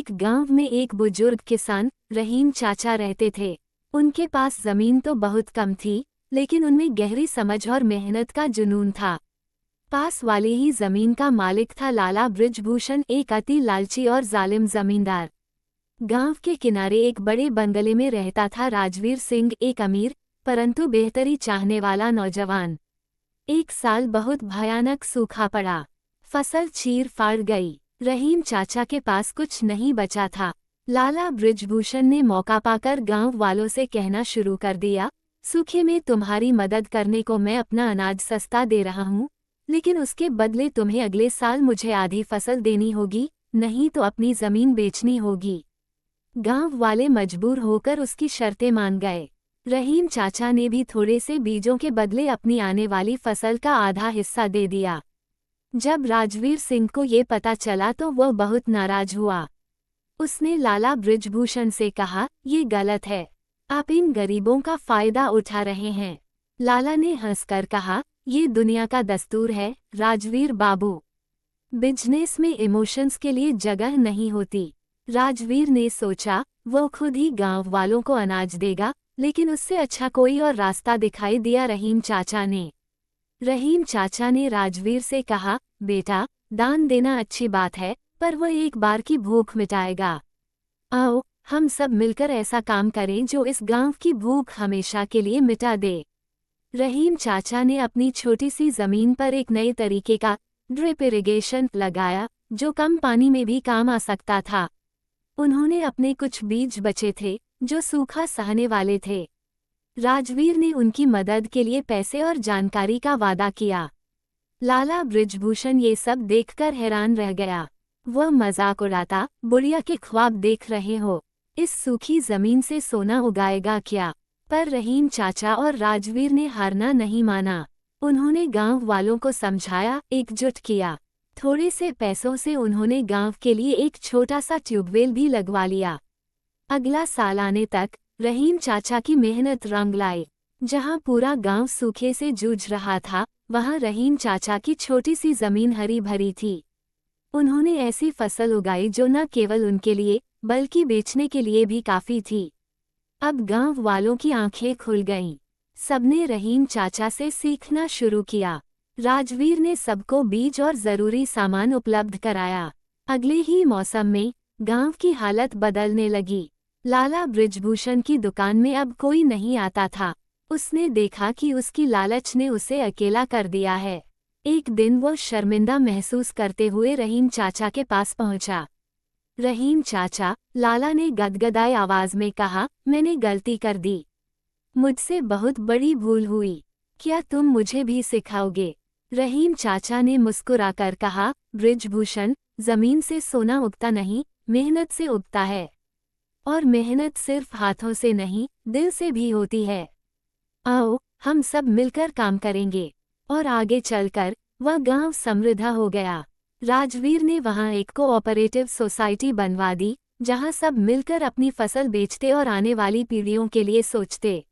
एक गांव में एक बुजुर्ग किसान रहीम चाचा रहते थे। उनके पास जमीन तो बहुत कम थी, लेकिन उनमें गहरी समझ और मेहनत का जुनून था। पास वाले ही जमीन का मालिक था लाला बृजभूषण, एक अति लालची और जालिम जमींदार। गांव के किनारे एक बड़े बंगले में रहता था राजवीर सिंह, एक अमीर परंतु बेहतरी चाहने वाला नौजवान। एक साल बहुत भयानक सूखा पड़ा, फसल चीर फाड़ गई। रहीम चाचा के पास कुछ नहीं बचा था। लाला बृजभूषण ने मौका पाकर गांव वालों से कहना शुरू कर दिया, सूखे में तुम्हारी मदद करने को मैं अपना अनाज सस्ता दे रहा हूँ, लेकिन उसके बदले तुम्हें अगले साल मुझे आधी फसल देनी होगी, नहीं तो अपनी जमीन बेचनी होगी। गांव वाले मजबूर होकर उसकी शर्तें मान गए। रहीम चाचा ने भी थोड़े से बीजों के बदले अपनी आने वाली फसल का आधा हिस्सा दे दिया। जब राजवीर सिंह को ये पता चला तो वह बहुत नाराज हुआ। उसने लाला बृजभूषण से कहा, ये गलत है, आप इन गरीबों का फायदा उठा रहे हैं। लाला ने हंसकर कहा, ये दुनिया का दस्तूर है राजवीर बाबू, बिजनेस में इमोशंस के लिए जगह नहीं होती। राजवीर ने सोचा वो खुद ही गांव वालों को अनाज देगा, लेकिन उससे अच्छा कोई और रास्ता दिखाई दिया रहीम चाचा ने। रहीम चाचा ने राजवीर से कहा, बेटा, दान देना अच्छी बात है, पर वह एक बार की भूख मिटाएगा। आओ हम सब मिलकर ऐसा काम करें जो इस गांव की भूख हमेशा के लिए मिटा दे। रहीम चाचा ने अपनी छोटी सी जमीन पर एक नए तरीके का ड्रिप इरिगेशन लगाया, जो कम पानी में भी काम आ सकता था। उन्होंने अपने कुछ बीज बचे थे जो सूखा सहने वाले थे। राजवीर ने उनकी मदद के लिए पैसे और जानकारी का वादा किया। लाला बृजभूषण ये सब देखकर हैरान रह गया। वह मजाक उड़ाता, बुढ़िया के ख्वाब देख रहे हो, इस सूखी जमीन से सोना उगाएगा क्या? पर रहीम चाचा और राजवीर ने हारना नहीं माना। उन्होंने गांव वालों को समझाया, एकजुट किया। थोड़े से पैसों से उन्होंने गांव के लिए एक छोटा सा ट्यूबवेल भी लगवा लिया। अगला साल आने तक रहीम चाचा की मेहनत रंग लाई। जहां पूरा गांव सूखे से जूझ रहा था, वहां रहीम चाचा की छोटी सी जमीन हरी भरी थी। उन्होंने ऐसी फसल उगाई जो न केवल उनके लिए बल्कि बेचने के लिए भी काफी थी। अब गांव वालों की आंखें खुल गईं। सबने रहीम चाचा से सीखना शुरू किया। राजवीर ने सबको बीज और जरूरी सामान उपलब्ध कराया। अगले ही मौसम में गांव की हालत बदलने लगी। लाला बृजभूषण की दुकान में अब कोई नहीं आता था। उसने देखा कि उसकी लालच ने उसे अकेला कर दिया है। एक दिन वो शर्मिंदा महसूस करते हुए रहीम चाचा के पास पहुंचा। रहीम चाचा, लाला ने गदगदाई आवाज में कहा, मैंने गलती कर दी, मुझसे बहुत बड़ी भूल हुई, क्या तुम मुझे भी सिखाओगे? रहीम चाचा ने मुस्कुराकर कहा, बृजभूषण, जमीन से सोना उगता नहीं, मेहनत से उगता है, और मेहनत सिर्फ हाथों से नहीं, दिल से भी होती है। आओ हम सब मिलकर काम करेंगे। और आगे चलकर वह गांव समृद्ध हो गया। राजवीर ने वहां एक कोऑपरेटिव सोसाइटी बनवा दी, जहां सब मिलकर अपनी फसल बेचते और आने वाली पीढ़ियों के लिए सोचते।